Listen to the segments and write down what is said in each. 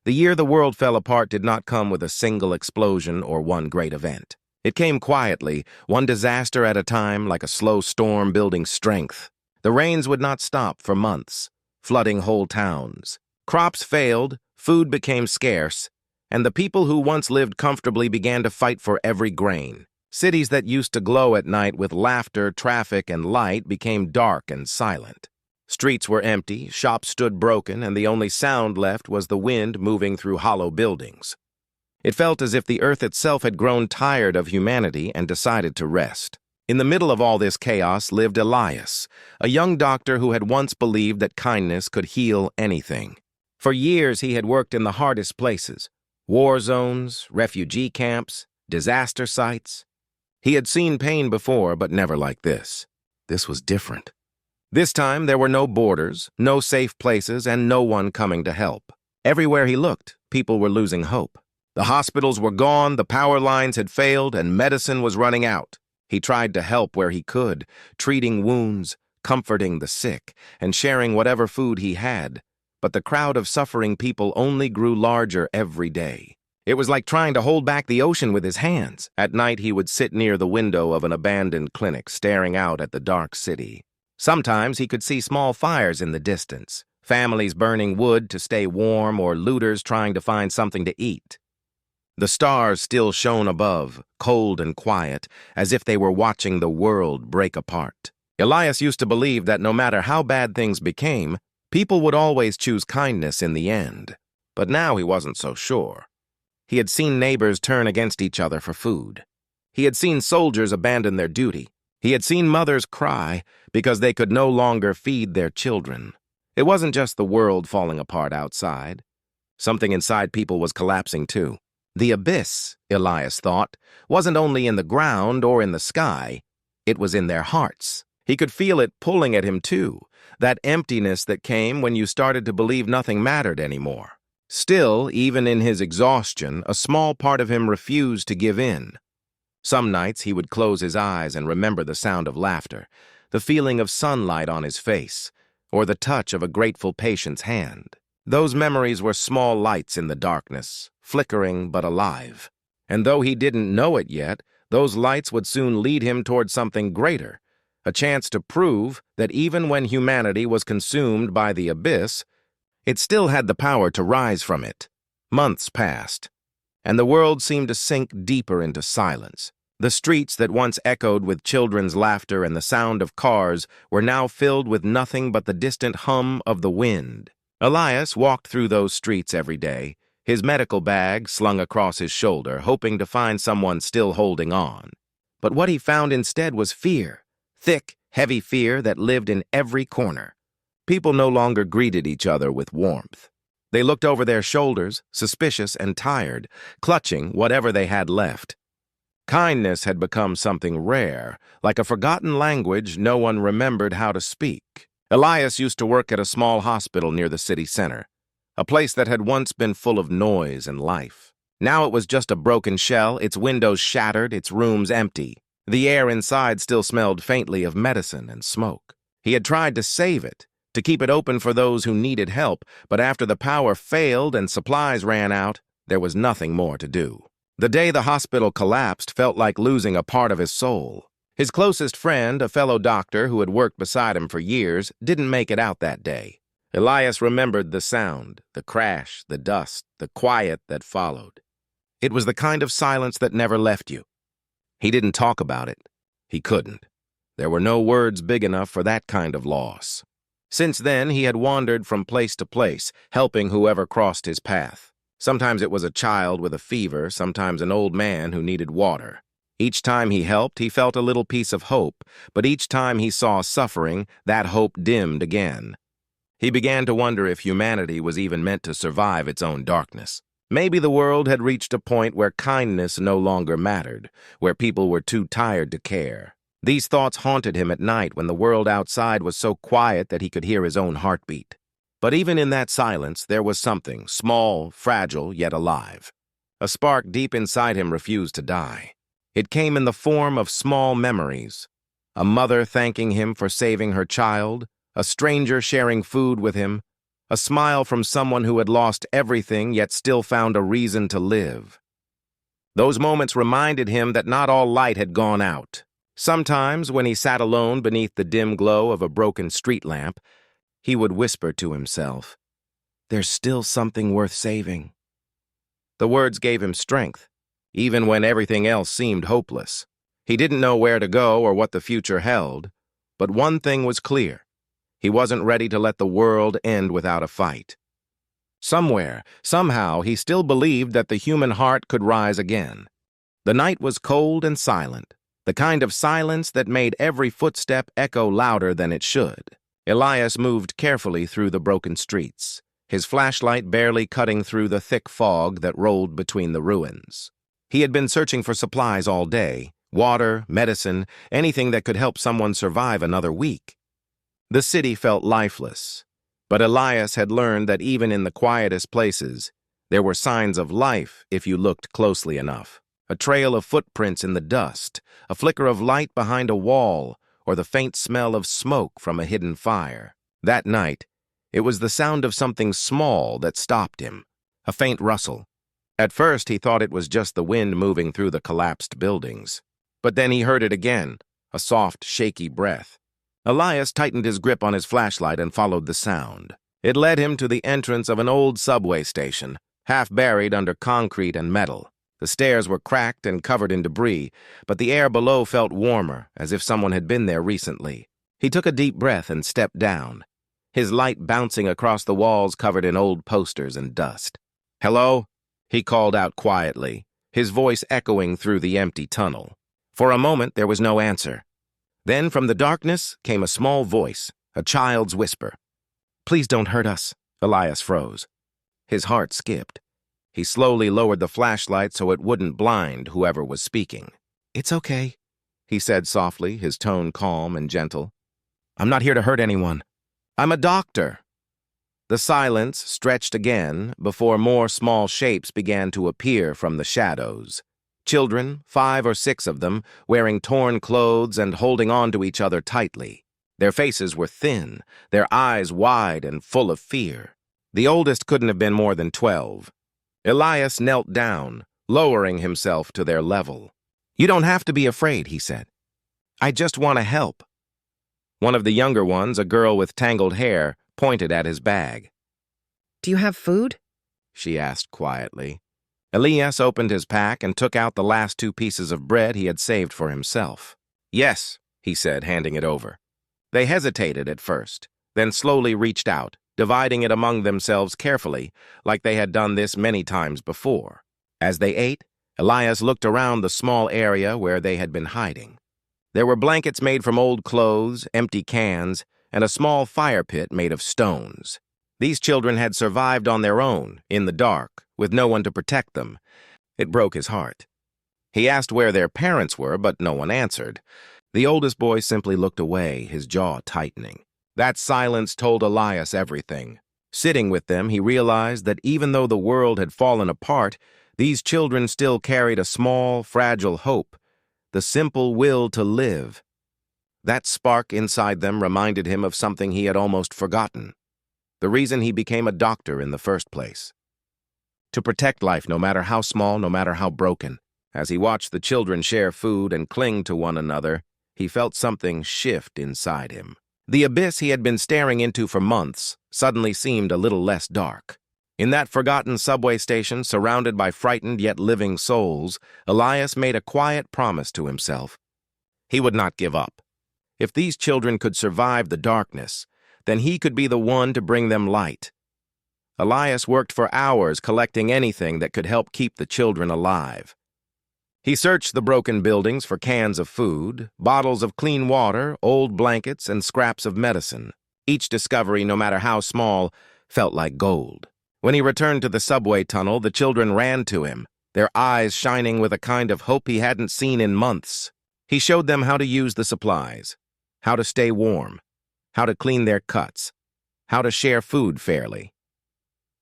The year the world fell apart did not come with a single explosion or one great event. It came quietly, one disaster at a time, like a slow storm building strength. The rains would not stop for months, flooding whole towns. Crops failed, food became scarce, and the people who once lived comfortably began to fight for every grain. Cities that used to glow at night with laughter, traffic, and light became dark and silent. Streets were empty, shops stood broken, and the only sound left was the wind moving through hollow buildings. It felt as if the earth itself had grown tired of humanity and decided to rest. In the middle of all this chaos lived Elias, a young doctor who had once believed that kindness could heal anything. For years he had worked in the hardest places: war zones, refugee camps, disaster sites. He had seen pain before, but never like this. This was different. This time there were no borders, no safe places, and no one coming to help. Everywhere he looked, people were losing hope. The hospitals were gone, the power lines had failed, and medicine was running out. He tried to help where he could, treating wounds, comforting the sick, and sharing whatever food he had. But the crowd of suffering people only grew larger every day. It was like trying to hold back the ocean with his hands. At night he would sit near the window of an abandoned clinic, staring out at the dark city. Sometimes he could see small fires in the distance, families burning wood to stay warm or looters trying to find something to eat. The stars still shone above, cold and quiet, as if they were watching the world break apart. Elias used to believe that no matter how bad things became, people would always choose kindness in the end. But now he wasn't so sure. He had seen neighbors turn against each other for food. He had seen soldiers abandon their duty. He had seen mothers cry because they could no longer feed their children. It wasn't just the world falling apart outside. Something inside people was collapsing too. The abyss, Elias thought, wasn't only in the ground or in the sky. It was in their hearts. He could feel it pulling at him too, that emptiness that came when you started to believe nothing mattered anymore. Still, even in his exhaustion, a small part of him refused to give in. Some nights he would close his eyes and remember the sound of laughter, the feeling of sunlight on his face, or the touch of a grateful patient's hand. Those memories were small lights in the darkness, flickering but alive. And though he didn't know it yet, those lights would soon lead him toward something greater, a chance to prove that even when humanity was consumed by the abyss, it still had the power to rise from it. Months passed, and the world seemed to sink deeper into silence. The streets that once echoed with children's laughter and the sound of cars were now filled with nothing but the distant hum of the wind. Elias walked through those streets every day, his medical bag slung across his shoulder, hoping to find someone still holding on. But what he found instead was fear, thick, heavy fear that lived in every corner. People no longer greeted each other with warmth. They looked over their shoulders, suspicious and tired, clutching whatever they had left. Kindness had become something rare, like a forgotten language no one remembered how to speak. Elias used to work at a small hospital near the city center, a place that had once been full of noise and life. Now it was just a broken shell, its windows shattered, its rooms empty. The air inside still smelled faintly of medicine and smoke. He had tried to save it, to keep it open for those who needed help, but after the power failed and supplies ran out, there was nothing more to do. The day the hospital collapsed felt like losing a part of his soul. His closest friend, a fellow doctor who had worked beside him for years, didn't make it out that day. Elias remembered the sound, the crash, the dust, the quiet that followed. It was the kind of silence that never left you. He didn't talk about it. He couldn't. There were no words big enough for that kind of loss. Since then, he had wandered from place to place, helping whoever crossed his path. Sometimes it was a child with a fever, sometimes an old man who needed water. Each time he helped, he felt a little piece of hope, but each time he saw suffering, that hope dimmed again. He began to wonder if humanity was even meant to survive its own darkness. Maybe the world had reached a point where kindness no longer mattered, where people were too tired to care. These thoughts haunted him at night when the world outside was so quiet that he could hear his own heartbeat. But even in that silence, there was something, small, fragile, yet alive. A spark deep inside him refused to die. It came in the form of small memories. A mother thanking him for saving her child, a stranger sharing food with him, a smile from someone who had lost everything yet still found a reason to live. Those moments reminded him that not all light had gone out. Sometimes, when he sat alone beneath the dim glow of a broken street lamp, he would whisper to himself, "There's still something worth saving." The words gave him strength, even when everything else seemed hopeless. He didn't know where to go or what the future held, but one thing was clear. He wasn't ready to let the world end without a fight. Somewhere, somehow, he still believed that the human heart could rise again. The night was cold and silent, the kind of silence that made every footstep echo louder than it should. Elias moved carefully through the broken streets, his flashlight barely cutting through the thick fog that rolled between the ruins. He had been searching for supplies all day, water, medicine, anything that could help someone survive another week. The city felt lifeless, but Elias had learned that even in the quietest places, there were signs of life if you looked closely enough. A trail of footprints in the dust, a flicker of light behind a wall, or the faint smell of smoke from a hidden fire. That night, it was the sound of something small that stopped him, a faint rustle. At first, he thought it was just the wind moving through the collapsed buildings. But then he heard it again, a soft, shaky breath. Elias tightened his grip on his flashlight and followed the sound. It led him to the entrance of an old subway station, half buried under concrete and metal. The stairs were cracked and covered in debris, but the air below felt warmer, as if someone had been there recently. He took a deep breath and stepped down, his light bouncing across the walls covered in old posters and dust. "Hello?" he called out quietly, his voice echoing through the empty tunnel. For a moment, there was no answer. Then, from the darkness, came a small voice, a child's whisper. "Please don't hurt us." Elias froze. His heart skipped. He slowly lowered the flashlight so it wouldn't blind whoever was speaking. "It's okay," he said softly, his tone calm and gentle. "I'm not here to hurt anyone. I'm a doctor." The silence stretched again before more small shapes began to appear from the shadows. Children, 5 or 6 of them, wearing torn clothes and holding on to each other tightly. Their faces were thin, their eyes wide and full of fear. The oldest couldn't have been more than 12. Elias knelt down, lowering himself to their level. "You don't have to be afraid," he said. "I just want to help." One of the younger ones, a girl with tangled hair, pointed at his bag. "Do you have food?" she asked quietly. Elias opened his pack and took out the last 2 pieces of bread he had saved for himself. "Yes," he said, handing it over. They hesitated at first, then slowly reached out, dividing it among themselves carefully, like they had done this many times before. As they ate, Elias looked around the small area where they had been hiding. There were blankets made from old clothes, empty cans, and a small fire pit made of stones. These children had survived on their own, in the dark, with no one to protect them. It broke his heart. He asked where their parents were, but no one answered. The oldest boy simply looked away, his jaw tightening. That silence told Elias everything. Sitting with them, he realized that even though the world had fallen apart, these children still carried a small, fragile hope, the simple will to live. That spark inside them reminded him of something he had almost forgotten. The reason he became a doctor in the first place. To protect life, no matter how small, no matter how broken. As he watched the children share food and cling to one another, he felt something shift inside him. The abyss he had been staring into for months suddenly seemed a little less dark. In that forgotten subway station, surrounded by frightened yet living souls, Elias made a quiet promise to himself. He would not give up. If these children could survive the darkness, then he could be the one to bring them light. Elias worked for hours collecting anything that could help keep the children alive. He searched the broken buildings for cans of food, bottles of clean water, old blankets, and scraps of medicine. Each discovery, no matter how small, felt like gold. When he returned to the subway tunnel, the children ran to him, their eyes shining with a kind of hope he hadn't seen in months. He showed them how to use the supplies, how to stay warm, how to clean their cuts, how to share food fairly.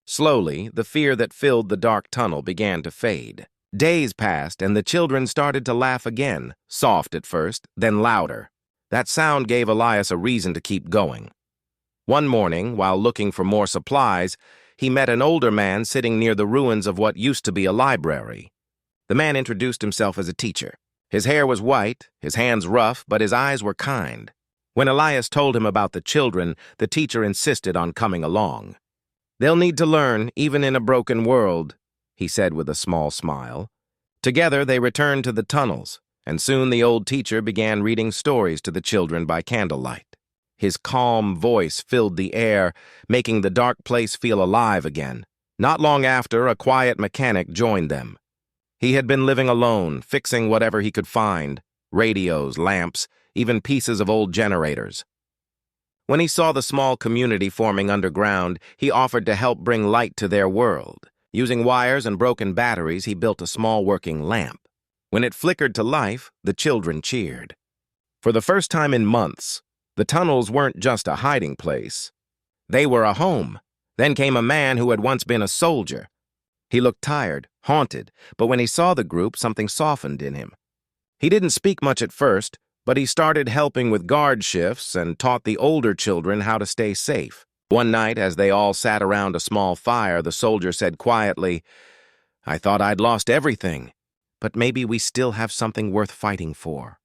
Slowly, the fear that filled the dark tunnel began to fade. Days passed, and the children started to laugh again, soft at first, then louder. That sound gave Elias a reason to keep going. One morning, while looking for more supplies, he met an older man sitting near the ruins of what used to be a library. The man introduced himself as a teacher. His hair was white, his hands rough, but his eyes were kind. When Elias told him about the children, the teacher insisted on coming along. "They'll need to learn, even in a broken world," he said with a small smile. Together they returned to the tunnels, and soon the old teacher began reading stories to the children by candlelight. His calm voice filled the air, making the dark place feel alive again. Not long after, a quiet mechanic joined them. He had been living alone, fixing whatever he could find: radios, lamps, even pieces of old generators. When he saw the small community forming underground, he offered to help bring light to their world. Using wires and broken batteries, he built a small working lamp. When it flickered to life, the children cheered. For the first time in months, the tunnels weren't just a hiding place. They were a home. Then came a man who had once been a soldier. He looked tired, haunted, but when he saw the group, something softened in him. He didn't speak much at first, but he started helping with guard shifts and taught the older children how to stay safe. One night, as they all sat around a small fire, the soldier said quietly, "I thought I'd lost everything, but maybe we still have something worth fighting for."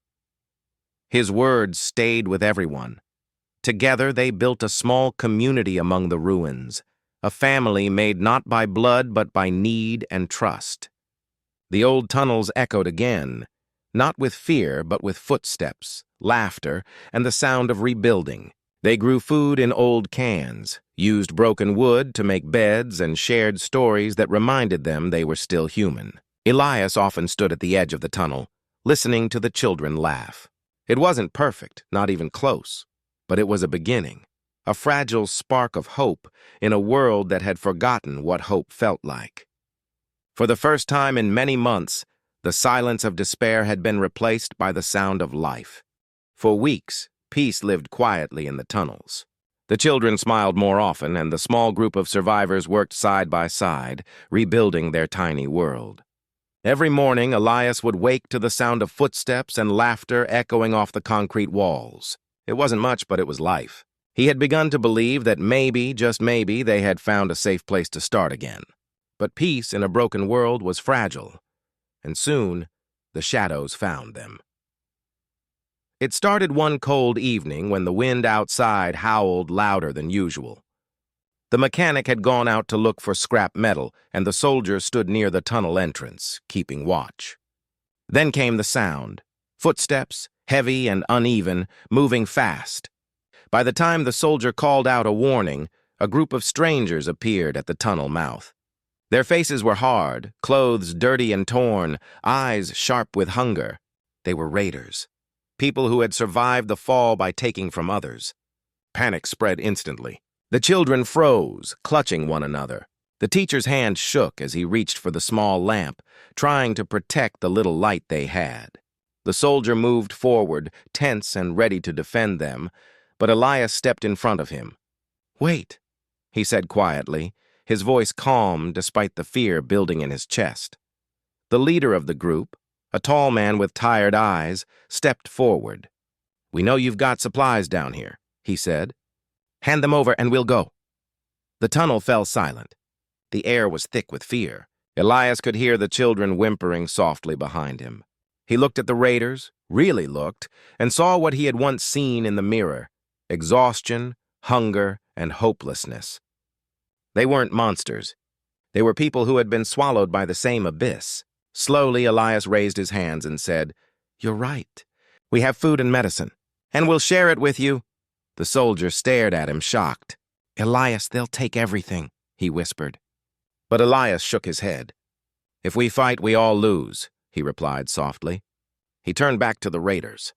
His words stayed with everyone. Together they built a small community among the ruins, a family made not by blood but by need and trust. The old tunnels echoed again, not with fear but with footsteps, laughter, and the sound of rebuilding. They grew food in old cans, used broken wood to make beds, and shared stories that reminded them they were still human. Elias often stood at the edge of the tunnel, listening to the children laugh. It wasn't perfect, not even close, but it was a beginning, a fragile spark of hope in a world that had forgotten what hope felt like. For the first time in many months, the silence of despair had been replaced by the sound of life. For weeks, peace lived quietly in the tunnels. The children smiled more often, and the small group of survivors worked side by side, rebuilding their tiny world. Every morning, Elias would wake to the sound of footsteps and laughter echoing off the concrete walls. It wasn't much, but it was life. He had begun to believe that maybe, just maybe, they had found a safe place to start again. But peace in a broken world was fragile, and soon the shadows found them. It started one cold evening when the wind outside howled louder than usual. The mechanic had gone out to look for scrap metal, and the soldier stood near the tunnel entrance, keeping watch. Then came the sound. Footsteps, heavy and uneven, moving fast. By the time the soldier called out a warning, a group of strangers appeared at the tunnel mouth. Their faces were hard, clothes dirty and torn, eyes sharp with hunger. They were raiders, people who had survived the fall by taking from others. Panic spread instantly. The children froze, clutching one another. The teacher's hand shook as he reached for the small lamp, trying to protect the little light they had. The soldier moved forward, tense and ready to defend them, but Elias stepped in front of him. "Wait," he said quietly, his voice calm despite the fear building in his chest. The leader of the group, a tall man with tired eyes, stepped forward. "We know you've got supplies down here," he said. "Hand them over and we'll go." The tunnel fell silent. The air was thick with fear. Elias could hear the children whimpering softly behind him. He looked at the raiders, really looked, and saw what he had once seen in the mirror: exhaustion, hunger, and hopelessness. They weren't monsters. They were people who had been swallowed by the same abyss. Slowly, Elias raised his hands and said, "You're right. We have food and medicine, and we'll share it with you." The soldier stared at him, shocked. "Elias, they'll take everything," he whispered. But Elias shook his head. "If we fight, we all lose," he replied softly. He turned back to the raiders.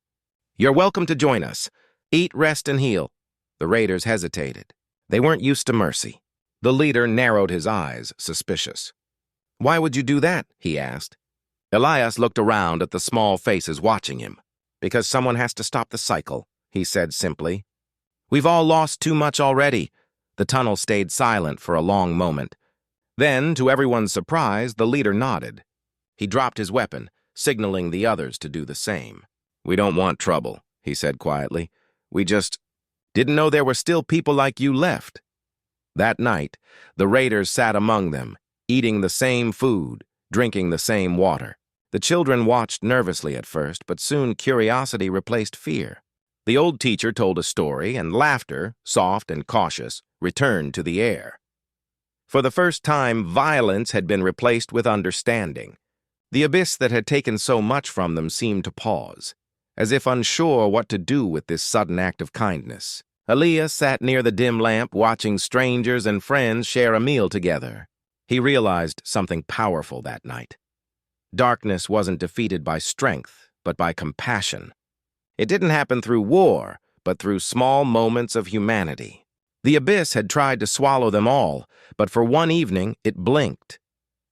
"You're welcome to join us. Eat, rest, and heal." The raiders hesitated. They weren't used to mercy. The leader narrowed his eyes, suspicious. "Why would you do that?" he asked. Elias looked around at the small faces watching him. "Because someone has to stop the cycle," he said simply. "We've all lost too much already." The tunnel stayed silent for a long moment. Then, to everyone's surprise, the leader nodded. He dropped his weapon, signaling the others to do the same. "We don't want trouble," he said quietly. "We just Didn't know there were still people like you left." That night, the raiders sat among them, eating the same food, drinking the same water. The children watched nervously at first, but soon curiosity replaced fear. The old teacher told a story, and laughter, soft and cautious, returned to the air. For the first time, violence had been replaced with understanding. The abyss that had taken so much from them seemed to pause, as if unsure what to do with this sudden act of kindness. Elias sat near the dim lamp, watching strangers and friends share a meal together. He realized something powerful that night. Darkness wasn't defeated by strength, but by compassion. It didn't happen through war, but through small moments of humanity. The abyss had tried to swallow them all, but for one evening it blinked.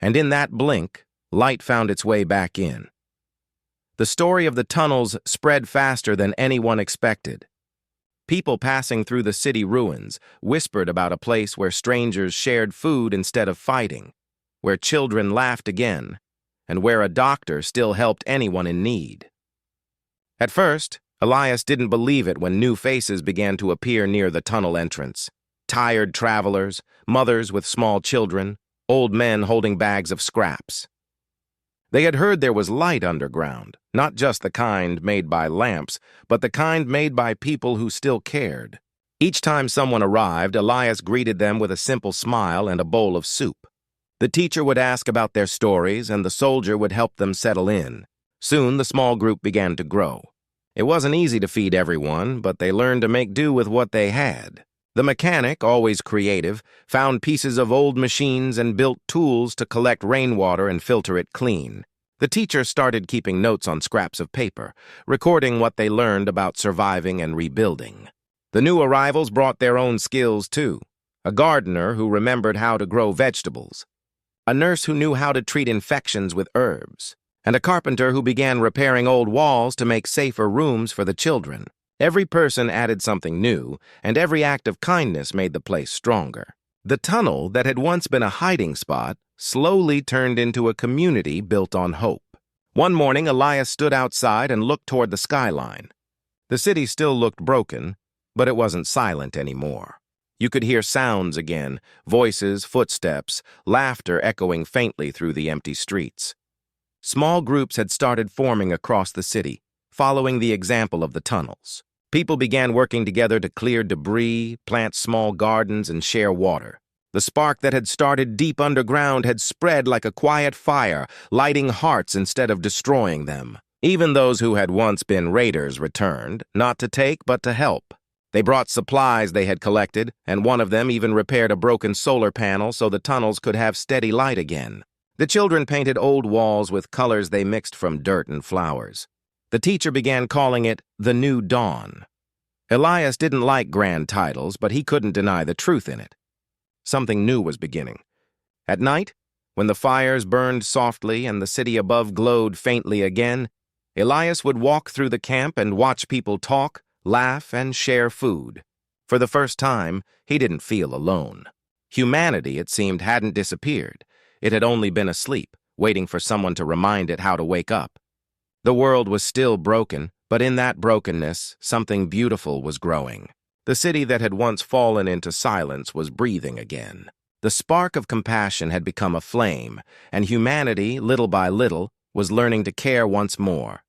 And in that blink, light found its way back in. The story of the tunnels spread faster than anyone expected. People passing through the city ruins whispered about a place where strangers shared food instead of fighting, where children laughed again, and where a doctor still helped anyone in need. At first, Elias didn't believe it when new faces began to appear near the tunnel entrance. Tired travelers, mothers with small children, old men holding bags of scraps. They had heard there was light underground, not just the kind made by lamps, but the kind made by people who still cared. Each time someone arrived, Elias greeted them with a simple smile and a bowl of soup. The teacher would ask about their stories, and the soldier would help them settle in. Soon, the small group began to grow. It wasn't easy to feed everyone, but they learned to make do with what they had. The mechanic, always creative, found pieces of old machines and built tools to collect rainwater and filter it clean. The teacher started keeping notes on scraps of paper, recording what they learned about surviving and rebuilding. The new arrivals brought their own skills, too. A gardener who remembered how to grow vegetables. A nurse who knew how to treat infections with herbs. And a carpenter who began repairing old walls to make safer rooms for the children. Every person added something new, and every act of kindness made the place stronger. The tunnel that had once been a hiding spot slowly turned into a community built on hope. One morning, Elias stood outside and looked toward the skyline. The city still looked broken, but it wasn't silent anymore. You could hear sounds again, voices, footsteps, laughter echoing faintly through the empty streets. Small groups had started forming across the city, following the example of the tunnels. People began working together to clear debris, plant small gardens, and share water. The spark that had started deep underground had spread like a quiet fire, lighting hearts instead of destroying them. Even those who had once been raiders returned, not to take but to help. They brought supplies they had collected, and one of them even repaired a broken solar panel so the tunnels could have steady light again. The children painted old walls with colors they mixed from dirt and flowers. The teacher began calling it the New Dawn. Elias didn't like grand titles, but he couldn't deny the truth in it. Something new was beginning. At night, when the fires burned softly and the city above glowed faintly again, Elias would walk through the camp and watch people talk, laugh, and share food. For the first time, he didn't feel alone. Humanity, it seemed, hadn't disappeared. It had only been asleep, waiting for someone to remind it how to wake up. The world was still broken, but in that brokenness, something beautiful was growing. The city that had once fallen into silence was breathing again. The spark of compassion had become a flame, and humanity, little by little, was learning to care once more.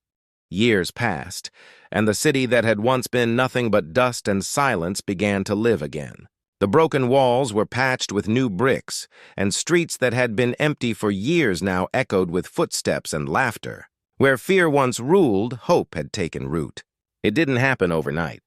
Years passed, and the city that had once been nothing but dust and silence began to live again. The broken walls were patched with new bricks, and streets that had been empty for years now echoed with footsteps and laughter. Where fear once ruled, hope had taken root. It didn't happen overnight.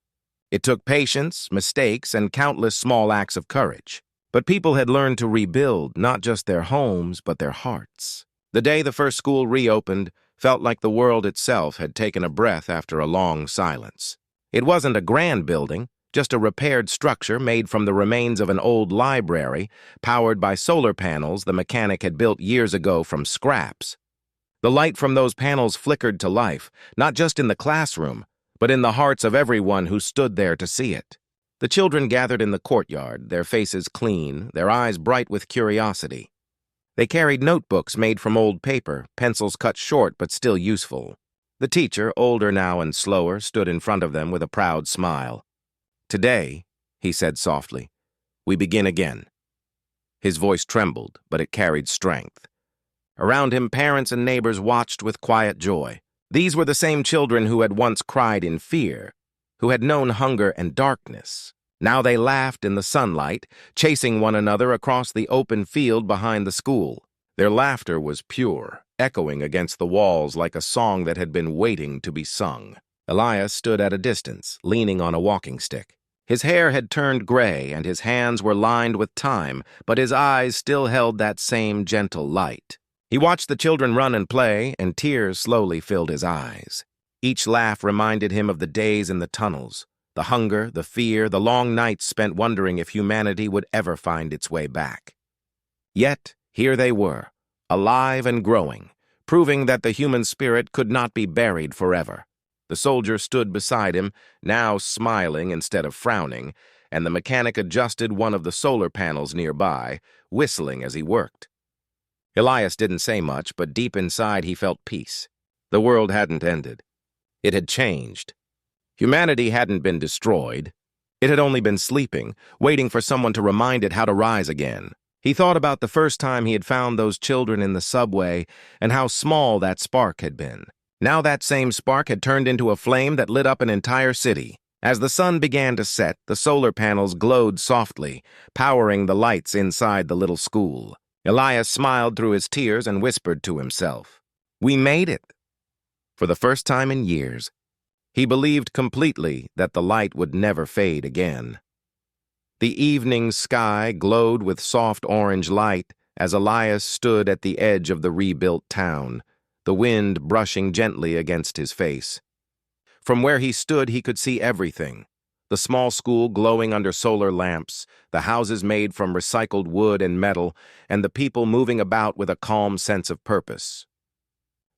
It took patience, mistakes, and countless small acts of courage. But people had learned to rebuild not just their homes, but their hearts. The day the first school reopened felt like the world itself had taken a breath after a long silence. It wasn't a grand building, just a repaired structure made from the remains of an old library, powered by solar panels the mechanic had built years ago from scraps. The light from those panels flickered to life, not just in the classroom, but in the hearts of everyone who stood there to see it. The children gathered in the courtyard, their faces clean, their eyes bright with curiosity. They carried notebooks made from old paper, pencils cut short but still useful. The teacher, older now and slower, stood in front of them with a proud smile. Today, he said softly, we begin again. His voice trembled, but it carried strength. Around him, parents and neighbors watched with quiet joy. These were the same children who had once cried in fear, who had known hunger and darkness. Now they laughed in the sunlight, chasing one another across the open field behind the school. Their laughter was pure, echoing against the walls like a song that had been waiting to be sung. Elias stood at a distance, leaning on a walking stick. His hair had turned gray and his hands were lined with time, but his eyes still held that same gentle light. He watched the children run and play, and tears slowly filled his eyes. Each laugh reminded him of the days in the tunnels, the hunger, the fear, the long nights spent wondering if humanity would ever find its way back. Yet, here they were, alive and growing, proving that the human spirit could not be buried forever. The soldier stood beside him, now smiling instead of frowning, and the mechanic adjusted one of the solar panels nearby, whistling as he worked. Elias didn't say much, but deep inside he felt peace. The world hadn't ended. It had changed. Humanity hadn't been destroyed. It had only been sleeping, waiting for someone to remind it how to rise again. He thought about the first time he had found those children in the subway and how small that spark had been. Now that same spark had turned into a flame that lit up an entire city. As the sun began to set, the solar panels glowed softly, powering the lights inside the little school. Elias smiled through his tears and whispered to himself, "We made it." For the first time in years, he believed completely that the light would never fade again. The evening sky glowed with soft orange light as Elias stood at the edge of the rebuilt town, the wind brushing gently against his face. From where he stood, he could see everything. The small school glowing under solar lamps, the houses made from recycled wood and metal, and the people moving about with a calm sense of purpose.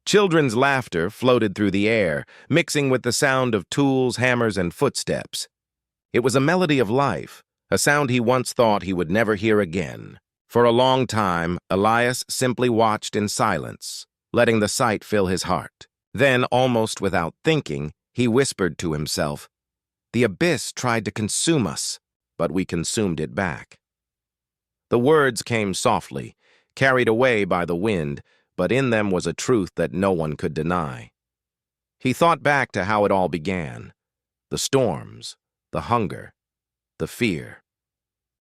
Children's laughter floated through the air, mixing with the sound of tools, hammers, and footsteps. It was a melody of life, a sound he once thought he would never hear again. For a long time, Elias simply watched in silence, letting the sight fill his heart. Then, almost without thinking, he whispered to himself, "The abyss tried to consume us, but we consumed it back." The words came softly, carried away by the wind, but in them was a truth that no one could deny. He thought back to how it all began. The storms, the hunger, the fear.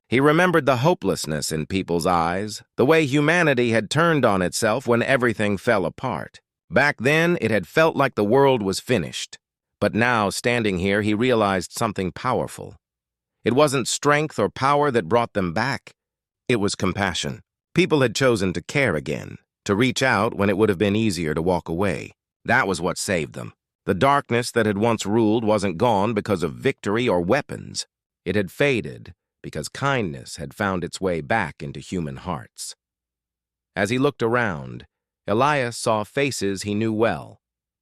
He remembered the hopelessness in people's eyes, the way humanity had turned on itself when everything fell apart. Back then, it had felt like the world was finished. But now, standing here, he realized something powerful. It wasn't strength or power that brought them back. It was compassion. People had chosen to care again, to reach out when it would have been easier to walk away. That was what saved them. The darkness that had once ruled wasn't gone because of victory or weapons. It had faded because kindness had found its way back into human hearts. As he looked around, Elias saw faces he knew well.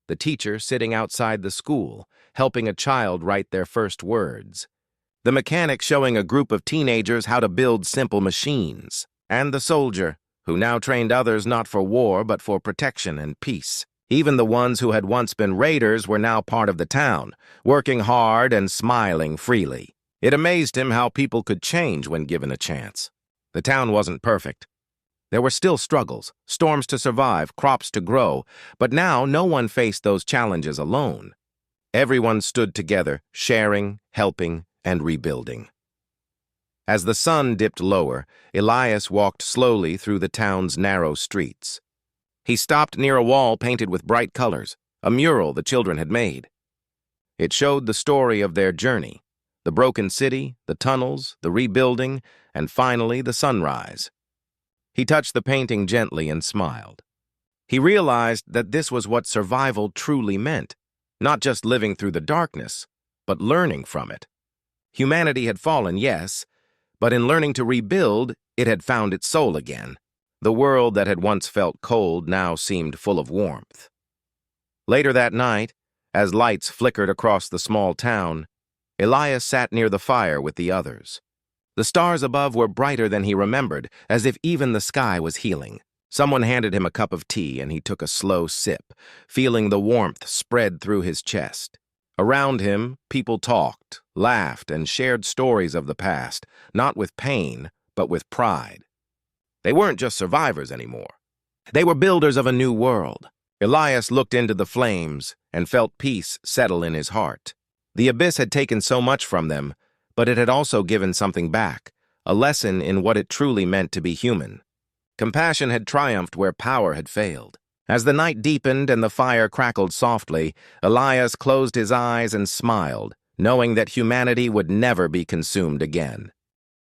The teacher sitting outside the school, helping a child write their first words. The mechanic showing a group of teenagers how to build simple machines. And the soldier, who now trained others not for war but for protection and peace. Even the ones who had once been raiders were now part of the town, working hard and smiling freely. It amazed him how people could change when given a chance. The town wasn't perfect. There were still struggles, storms to survive, crops to grow, but now no one faced those challenges alone. Everyone stood together, sharing, helping, and rebuilding. As the sun dipped lower, Elias walked slowly through the town's narrow streets. He stopped near a wall painted with bright colors, a mural the children had made. It showed the story of their journey, the broken city, the tunnels, the rebuilding, and finally the sunrise. He touched the painting gently and smiled. He realized that this was what survival truly meant, not just living through the darkness, but learning from it. Humanity had fallen, yes, but in learning to rebuild, it had found its soul again. The world that had once felt cold now seemed full of warmth. Later that night, as lights flickered across the small town, Elias sat near the fire with the others. The stars above were brighter than he remembered, as if even the sky was healing. Someone handed him a cup of tea, and he took a slow sip, feeling the warmth spread through his chest. Around him, people talked, laughed, and shared stories of the past, not with pain, but with pride. They weren't just survivors anymore. They were builders of a new world. Elias looked into the flames and felt peace settle in his heart. The abyss had taken so much from them, but it had also given something back, a lesson in what it truly meant to be human. Compassion had triumphed where power had failed. As the night deepened and the fire crackled softly, Elias closed his eyes and smiled, knowing that humanity would never be consumed again.